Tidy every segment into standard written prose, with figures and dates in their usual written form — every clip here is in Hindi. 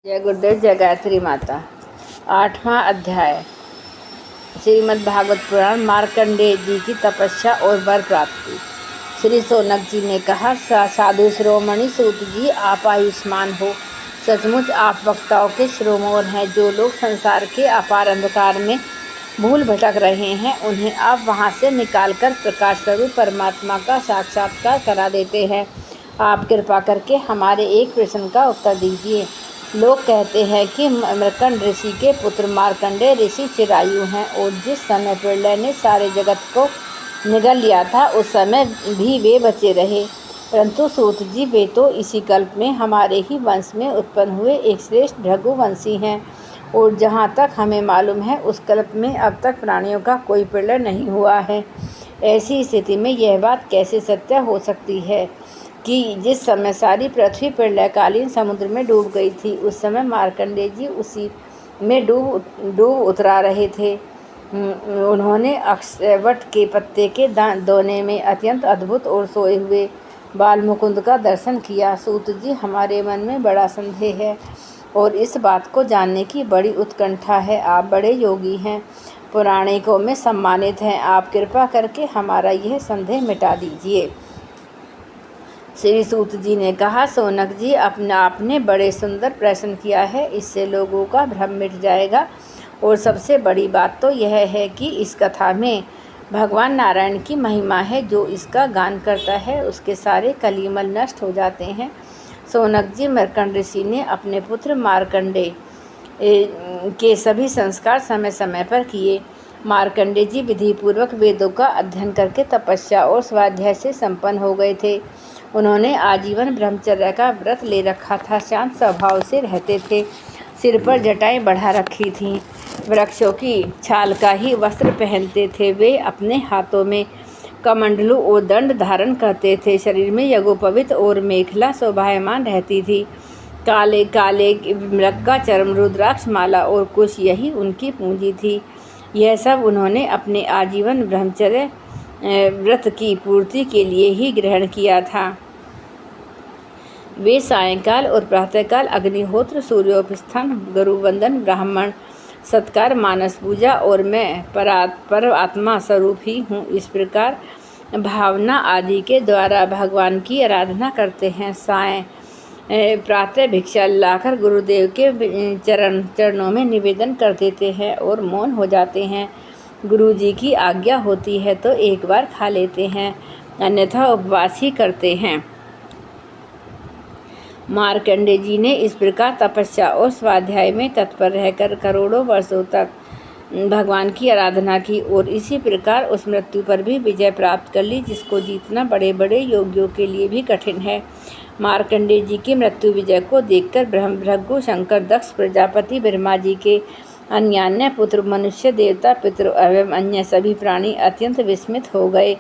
जय गुरुदेव, जय गायत्री माता। 8वां अध्याय श्रीमद् भागवत पुराण। मार्कंडेय जी की तपस्या और वर प्राप्ति। श्री शौनक जी ने कहा, साधु शिरोमणि सूत जी, आप आयुष्मान हो। सचमुच आप वक्ताओं के शिरोमणि हैं। जो लोग संसार के अपार अंधकार में भूल भटक रहे हैं, उन्हें आप वहां से निकालकर प्रकाश स्वरूप परमात्मा का साक्षात्कार करा देते हैं। आप कृपा करके हमारे एक प्रश्न का उत्तर दीजिए। लोग कहते हैं कि मृकंड ऋषि के पुत्र मार्कंडेय ऋषि चिरायु हैं और जिस समय प्रलय ने सारे जगत को निगल लिया था, उस समय भी वे बचे रहे। परंतु सूत जी, वे तो इसी कल्प में हमारे ही वंश में उत्पन्न हुए एक श्रेष्ठ भृगुवंशी हैं और जहाँ तक हमें मालूम है, उस कल्प में अब तक प्राणियों का कोई प्रलय नहीं हुआ है। ऐसी स्थिति में यह बात कैसे सत्य हो सकती है कि जिस समय सारी पृथ्वी प्रलयकालीन समुद्र में डूब गई थी, उस समय मार्कंडेय जी उसी में डूब उतरा रहे थे। उन्होंने अक्षयवट के पत्ते के दोने में अत्यंत अद्भुत और सोए हुए बाल मुकुंद का दर्शन किया। सूत जी, हमारे मन में बड़ा संदेह है और इस बात को जानने की बड़ी उत्कंठा है। आप बड़े योगी हैं, पुराणिकों में सम्मानित हैं। आप कृपा करके हमारा यह संदेह मिटा दीजिए। श्री सूत जी ने कहा, शौनक जी, आपने बड़े सुंदर प्रश्न किया है। इससे लोगों का भ्रम मिट जाएगा और सबसे बड़ी बात तो यह है कि इस कथा में भगवान नारायण की महिमा है। जो इसका गान करता है, उसके सारे कलिमल नष्ट हो जाते हैं। शौनक जी, मृकंड ऋषि ने अपने पुत्र मार्कंडेय के सभी संस्कार समय समय पर किए। मार्कंडेय जी विधिपूर्वक वेदों का अध्ययन करके तपस्या और स्वाध्याय से संपन्न हो गए थे। उन्होंने आजीवन ब्रह्मचर्य का व्रत ले रखा था। शांत स्वभाव से रहते थे। सिर पर जटाएं बढ़ा रखी थीं। वृक्षों की छाल का ही वस्त्र पहनते थे। वे अपने हाथों में कमंडलू और दंड धारण करते थे। शरीर में यज्ञोपवीत और मेखला शोभायमान रहती थी। काले काले मृग का चर्म, रुद्राक्ष माला और कुश, यही उनकी पूंजी थी। यह सब उन्होंने अपने आजीवन ब्रह्मचर्य व्रत की पूर्ति के लिए ही ग्रहण किया था। वे सायंकाल और प्रातःकाल अग्निहोत्र, सूर्योपस्थान, गुरुवंदन, ब्राह्मण सत्कार, मानस पूजा और मैं परमात्मा स्वरूप ही हूँ, इस प्रकार भावना आदि के द्वारा भगवान की आराधना करते हैं। प्रातः भिक्षा लाकर गुरुदेव के चरणों में निवेदन कर देते हैं और मौन हो जाते हैं। गुरु जी की आज्ञा होती है तो एक बार खा लेते हैं, अन्यथा उपवास ही करते हैं। मार्कंडेय जी ने इस प्रकार तपस्या और स्वाध्याय में तत्पर रहकर करोड़ों वर्षों तक भगवान की आराधना की और इसी प्रकार उस मृत्यु पर भी विजय प्राप्त कर ली, जिसको जीतना बड़े बड़े योगियों के लिए भी कठिन है। मार्कंडेय जी की मृत्यु विजय को देखकर भृगु, शंकर, दक्ष प्रजापति, ब्रह्मा जी के अन्यान्य पुत्र, मनुष्य, देवता, पितृ एवं अन्य सभी प्राणी अत्यंत विस्मित हो गए।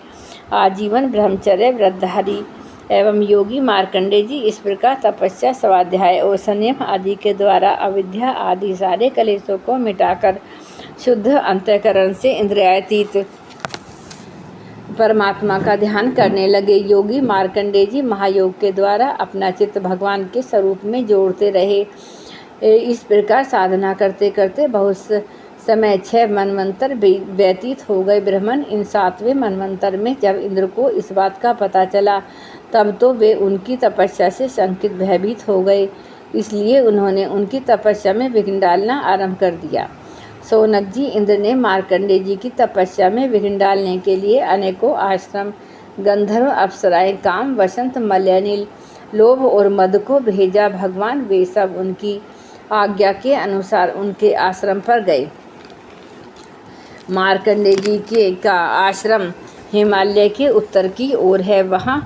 आजीवन ब्रह्मचर्य व्रतधारी एवं योगी मार्कंडेय जी इस प्रकार तपस्या, स्वाध्याय और संयम आदि के द्वारा अविद्या आदि सारे कलेशों को मिटाकर शुद्ध अंतःकरण से इंद्रियातीत परमात्मा का ध्यान करने लगे। योगी मार्कंडेय जी महायोग के द्वारा अपना चित्त भगवान के स्वरूप में जोड़ते रहे। इस प्रकार साधना करते करते बहुत समय 6 मनवंतर व्यतीत हो गए। ब्राह्मण, इन 7वें मनवंतर में जब इंद्र को इस बात का पता चला, तब तो वे उनकी तपस्या से शंकित भयभीत हो गए। इसलिए उन्होंने उनकी तपस्या में विघ्न डालना आरंभ कर दिया। शौनक जी, इंद्र ने मार्कंडेय जी की तपस्या में विघ्न डालने के लिए अनेकों आश्रम, गंधर्व, अप्सराएं, काम, वसंत, मलयानिल, लोभ और मद को भेजा। भगवान वे सब उनकी आज्ञा के अनुसार उनके आश्रम पर गए। मार्कंडेय जी का आश्रम हिमालय के उत्तर की ओर है। वहाँ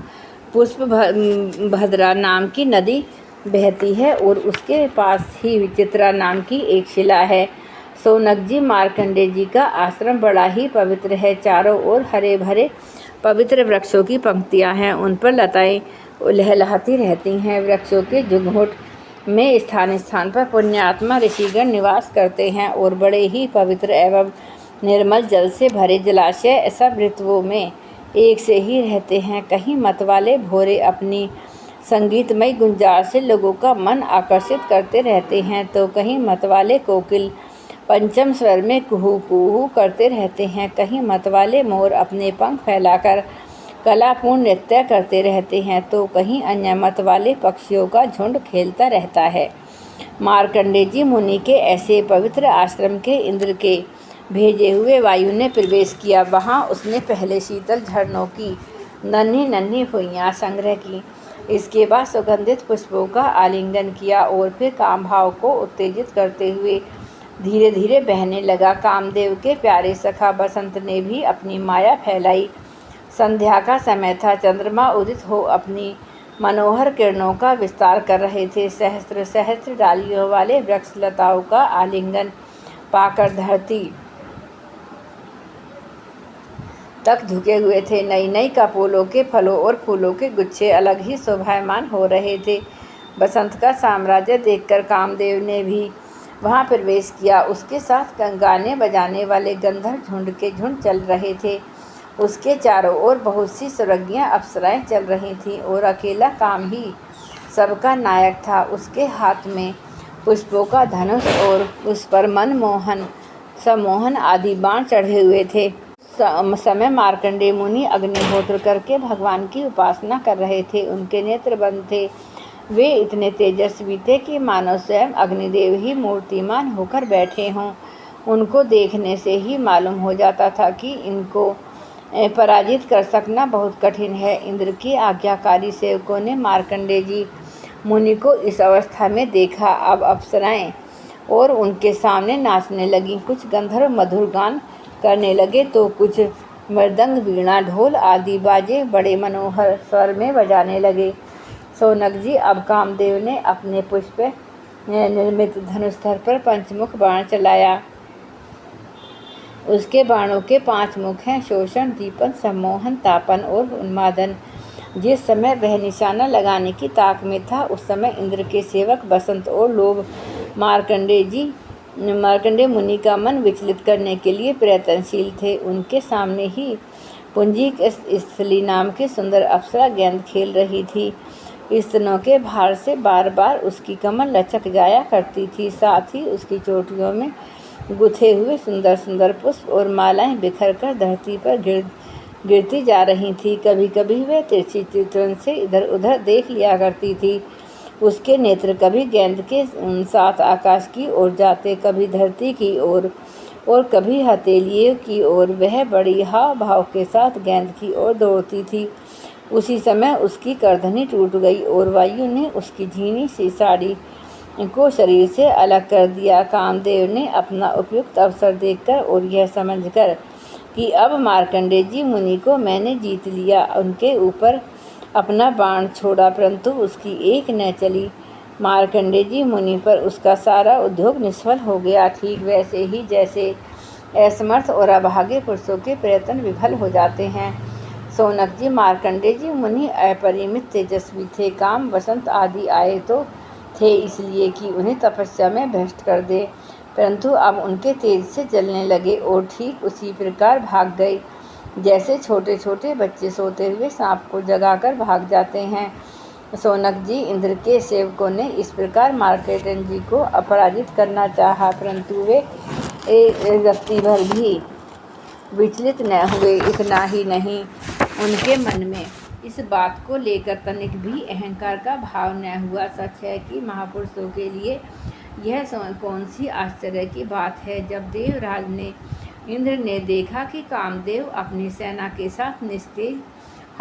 पुष्पभद्रा नाम की नदी बहती है और उसके पास ही विचित्रा नाम की एक शिला है। शौनक जी, मार्कंडेय जी का आश्रम बड़ा ही पवित्र है। चारों ओर हरे भरे पवित्र वृक्षों की पंक्तियां हैं। उन पर लताएं लहलहाती रहती हैं। वृक्षों के जुगमुट में स्थान स्थान पर पुण्यात्मा ऋषिगण निवास करते हैं और बड़े ही पवित्र एवं निर्मल जल से भरे जलाशय सब ऋतुओं में एक से ही रहते हैं। कहीं मतवाले भोरे अपनी संगीतमय गुंजाश से लोगों का मन आकर्षित करते रहते हैं, तो कहीं मतवाले कोकिल पंचम स्वर में कुहू कुहू करते रहते हैं, कहीं मतवाले मोर अपने पंख फैलाकर कलापूर्ण नृत्य करते रहते हैं, तो कहीं अन्य मतवाले पक्षियों का झुंड खेलता रहता है। मार्कंडेय जी मुनि के ऐसे पवित्र आश्रम के इंद्र के भेजे हुए वायु ने प्रवेश किया। वहाँ उसने पहले शीतल झरनों की नन्ही नन्ही फुइयाँ संग्रह की, इसके बाद सुगंधित पुष्पों का आलिंगन किया और फिर काम भाव को उत्तेजित करते हुए धीरे धीरे बहने लगा। कामदेव के प्यारे सखा बसंत ने भी अपनी माया फैलाई। संध्या का समय था। चंद्रमा उदित हो अपनी मनोहर किरणों का विस्तार कर रहे थे। सहस्त्र सहस्त्र डालियों वाले वृक्ष लताओं का आलिंगन पाकर धरती तक झुके हुए थे। नई नई कपोलों के फलों और फूलों के गुच्छे अलग ही शोभायमान हो रहे थे। बसंत का साम्राज्य देखकर कामदेव ने भी वहाँ प्रवेश किया। उसके साथ गाने बजाने वाले गंधर्व झुंड के झुंड चल रहे थे। उसके चारों ओर बहुत सी स्वर्गीय अप्सराएं चल रही थीं और अकेला काम ही सबका नायक था। उसके हाथ में पुष्पों का धनुष और उस पर मनमोहन सम्मोहन आदि बाण चढ़े हुए थे। समय मार्कंडेय मुनि अग्निहोत्र करके भगवान की उपासना कर रहे थे। उनके नेत्र बंद थे। वे इतने तेजस्वी थे कि मानो स्वयं अग्निदेव ही मूर्तिमान होकर बैठे हों। उनको देखने से ही मालूम हो जाता था कि इनको पराजित कर सकना बहुत कठिन है। इंद्र की आज्ञाकारी सेवकों ने मार्कंडेय जी मुनि को इस अवस्था में देखा। अब अप्सराएं और उनके सामने नाचने लगी। कुछ गंधर्व मधुर गान करने लगे तो कुछ मृदंग वीणा ढोल आदि बाजे बड़े मनोहर स्वर में बजाने लगे। सोनक जी, अब कामदेव ने अपने पुष्प निर्मित धनुष पर पंचमुख बाण चलाया। उसके बाणों के 5 मुख हैं, शोषण, दीपन, सम्मोहन, तापन और उन्मादन। जिस समय वह निशाना लगाने की ताक में था, उस समय इंद्र के सेवक बसंत और लोभ मार्कंडेय मुनि का मन विचलित करने के लिए प्रयत्नशील थे। उनके सामने ही पुंजिक स्थली नाम की सुंदर अप्सरा गेंद खेल रही थी। स्तनों के भार से बार बार उसकी कमर लचक जाया करती थी। साथ ही उसकी चोटियों में गुथे हुए सुंदर सुंदर पुष्प और मालाएं बिखर कर धरती पर गिरती जा रही थी। कभी कभी वह तिरछी चित्रण से इधर उधर देख लिया करती थी। उसके नेत्र कभी गेंद के साथ आकाश की ओर जाते, कभी धरती की ओर और कभी हथेलियों की ओर। वह बड़ी हाव भाव के साथ गेंद की ओर दौड़ती थी। उसी समय उसकी करधनी टूट गई और वायु ने उसकी झीनी सी साड़ी को शरीर से अलग कर दिया। कामदेव ने अपना उपयुक्त अवसर देखकर और यह समझकर कि अब मार्कंडेय जी मुनि को मैंने जीत लिया, उनके ऊपर अपना बाण छोड़ा, परंतु उसकी एक न चली। मार्कंडेय जी मुनि पर उसका सारा उद्योग निष्फल हो गया। ठीक वैसे ही जैसे असमर्थ और अभागे पुरुषों के प्रयत्न विफल हो जाते हैं। सोनक जी, मार्कंडेय जी मुनि अपरिमित तेजस्वी थे। काम वसंत आदि आए तो थे इसलिए कि उन्हें तपस्या में भ्रष्ट कर दे, परंतु अब उनके तेज से जलने लगे और ठीक उसी प्रकार भाग गए जैसे छोटे छोटे बच्चे सोते हुए सांप को जगाकर भाग जाते हैं। सोनक जी, इंद्र के सेवकों ने इस प्रकार मार्कंडेय जी को अपराजित करना चाहा, परंतु वे एक व्यक्ति भर भी विचलित न हुए। इतना ही नहीं, उनके मन में इस बात को लेकर तनिक भी अहंकार का भाव न हुआ। सच है कि महापुरुषों के लिए यह कौन सी आश्चर्य की बात है। जब देवराज ने इंद्र ने देखा कि कामदेव अपनी सेना के साथ निस्तेज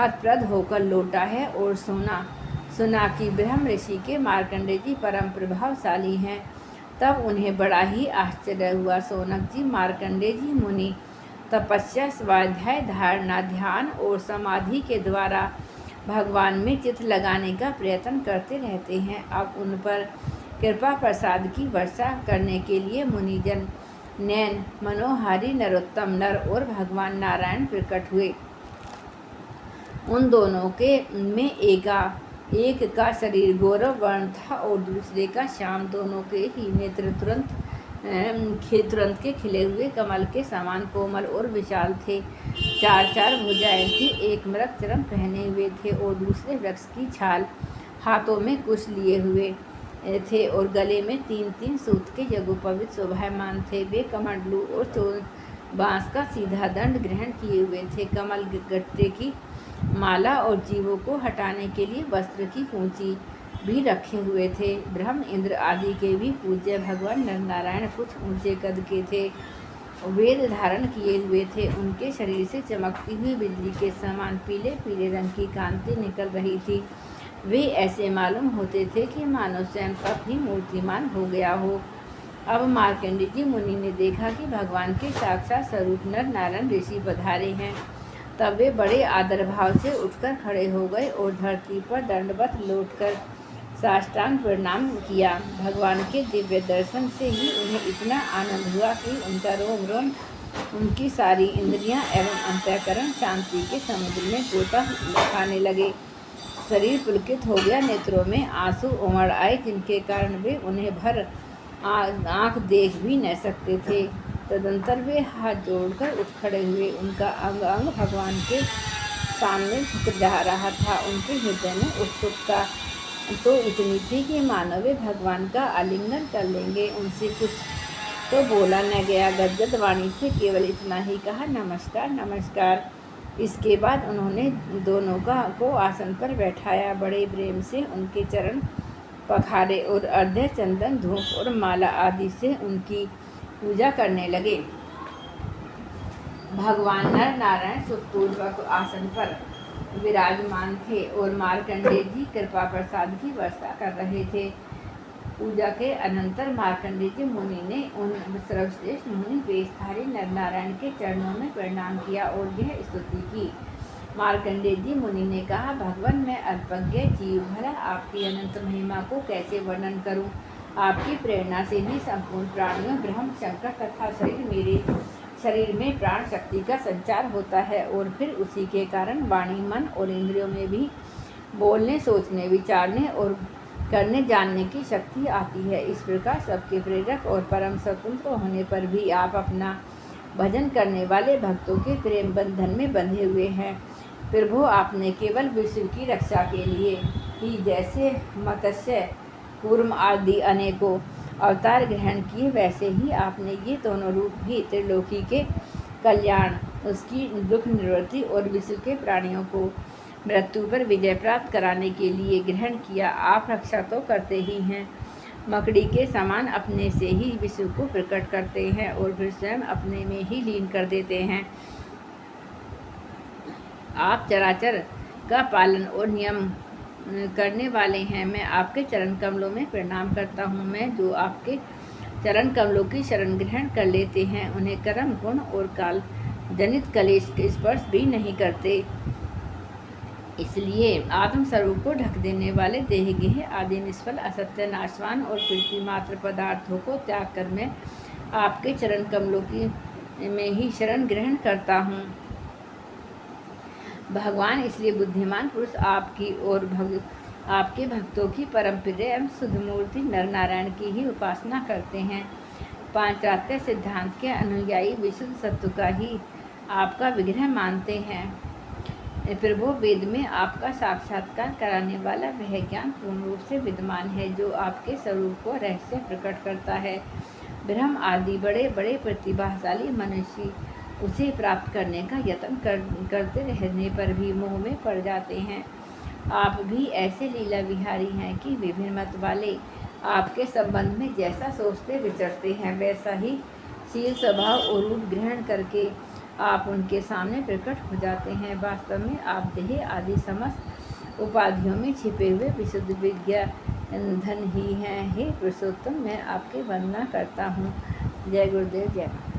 हतप्रद होकर लौटा है और सुना कि ब्रह्म ऋषि के मार्कंडेय जी परम प्रभावशाली हैं, तब उन्हें बड़ा ही आश्चर्य हुआ। सोनक जी, मार्कंडेय जी मुनि तपस्या, स्वाध्याय, धारणा, ध्यान और समाधि के द्वारा भगवान में चित्त लगाने का प्रयत्न करते रहते हैं। अब उन पर कृपा प्रसाद की वर्षा करने के लिए मुनिजन नैन मनोहारी नरोत्तम नर और भगवान नारायण प्रकट हुए। उन दोनों के में एक का शरीर गौरव वर्ण था और दूसरे का श्याम। दोनों के ही नेत्र तुरंत के खिले हुए कमल के समान कोमल और विशाल थे। 4 भुजाएं थी। एक मृग चरण पहने हुए थे और दूसरे वृक्ष की छाल हाथों में कुश लिए हुए थे और गले में 3-3 सूत के यज्ञोपवीत शोभायमान थे। वे कमंडलू और चोर बांस का सीधा दंड ग्रहण किए हुए थे। कमल गट्टे की माला और जीवों को हटाने के लिए वस्त्र की कूंची भी रखे हुए थे। ब्रह्म, इंद्र आदि के भी पूज्य भगवान नर नारायण कुछ ऊंचे कद के थे। वेद धारण किए हुए थे। उनके शरीर से चमकती हुई बिजली के समान पीले पीले रंग की कांति निकल रही थी। वे ऐसे मालूम होते थे कि मानो स्वयं तब ही मूर्तिमान हो गया हो। अब मार्कंडेय जी मुनि ने देखा कि भगवान के साक्षात स्वरूप नर नारायण ऋषि पधारे हैं। तब वे बड़े आदर भाव से उठकर खड़े हो गए और धरती पर दंडवत लौटकर साष्टांग प्रणाम किया। भगवान के दिव्य दर्शन से ही उन्हें इतना आनंद हुआ कि उनका रोम रोम, उनकी सारी इंद्रियां एवं अंतःकरण शांति के समुद्र में गोता खाने लगे। शरीर पुलकित हो गया, नेत्रों में आंसू उमड़ आए, जिनके कारण वे उन्हें भर आँख देख भी न सकते थे। तदंतर वे हाथ जोड़कर उठ खड़े हुए। उनका अंग अंग भगवान के सामने झुक जा रहा था। उनके हृदय में उत्सुकता तो इतनी थी कि मानो वे भगवान का आलिंगन कर लेंगे। उनसे कुछ तो बोला न गया, गदगद वाणी से केवल इतना ही कहा, नमस्कार नमस्कार। इसके बाद उन्होंने दोनों को आसन पर बैठाया, बड़े प्रेम से उनके चरण पखारे और अर्घ्य, चंदन, धूप और माला आदि से उनकी पूजा करने लगे। भगवान नर नारायण सुखपूर्वक आसन पर विराजमान थे और मार्कंडेय जी कृपा प्रसाद की वर्षा कर रहे थे। पूजा के अनंतर मार्कंडेय जी मुनि ने उन सर्वश्रेष्ठ मुनि वेशधारी नर नारायण के चरणों में प्रणाम किया और यह स्तुति की। मार्कंडेय जी मुनि ने कहा, भगवान, मैं अल्पज्ञ जीव भला आपकी अनंत महिमा को कैसे वर्णन करूं। आपकी प्रेरणा से ही संपूर्ण प्राणियों, ब्रह्म, शंकर तथा शरीर में प्राण शक्ति का संचार होता है और फिर उसी के कारण वाणी, मन और इंद्रियों में भी बोलने, सोचने, विचारने और करने जानने की शक्ति आती है। इस प्रकार सबके प्रेरक और परम स्वतंत्र होने पर भी आप अपना भजन करने वाले भक्तों के प्रेम बंधन में बंधे हुए हैं। प्रभु, आपने केवल विश्व की रक्षा के लिए ही जैसे मत्स्य, कूर्म आदि अनेकों अवतार ग्रहण किए, वैसे ही आपने ये दोनों रूप भी त्रिलोकी के कल्याण, उसकी दुख निवृत्ति और विश्व के प्राणियों को मृत्यु पर विजय प्राप्त कराने के लिए ग्रहण किया। आप रक्षा तो करते ही हैं, मकड़ी के समान अपने से ही विश्व को प्रकट करते हैं और फिर स्वयं अपने में ही लीन कर देते हैं। आप चराचर का पालन और नियम करने वाले हैं। मैं आपके चरण कमलों में प्रणाम करता हूँ। मैं जो आपके चरण कमलों की शरण ग्रहण कर लेते हैं, उन्हें कर्म, गुण और काल जनित क्लेश के स्पर्श भी नहीं करते। इसलिए आत्मस्वरूप को ढक देने वाले देह, गेह आदि निष्फल, असत्य, नाशवान और पृथ्वी मात्र पदार्थों को त्याग कर मैं आपके चरण कमलों की में ही शरण ग्रहण करता हूँ। भगवान, इसलिए बुद्धिमान पुरुष आपकी और आपके भक्तों की परम प्रिय एवं शुद्ध मूर्ति नर नारायण की ही उपासना करते हैं। पांचरात्य सिद्धांत के अनुयायी विशुद्ध सत्व का ही आपका विग्रह मानते हैं। प्रभु, वेद में आपका साक्षात्कार कराने वाला वह ज्ञान पूर्ण रूप से विद्यमान है जो आपके स्वरूप को रहस्य प्रकट करता है। ब्रह्म आदि बड़े बड़े प्रतिभाशाली मनुष्य उसे प्राप्त करने का यत्न करते रहने पर भी मोह में पड़ जाते हैं। आप भी ऐसे लीला विहारी हैं कि विभिन्न मत वाले आपके संबंध में जैसा सोचते विचरते हैं, वैसा ही शील, स्वभाव और रूप ग्रहण करके आप उनके सामने प्रकट हो जाते हैं। वास्तव में आप देह आदि समस्त उपाधियों में छिपे हुए विशुद्ध विज्ञान धन ही हैं। हे पुरुषोत्तम, मैं आपकी वंदना करता हूँ। जय गुरुदेव, जय माता।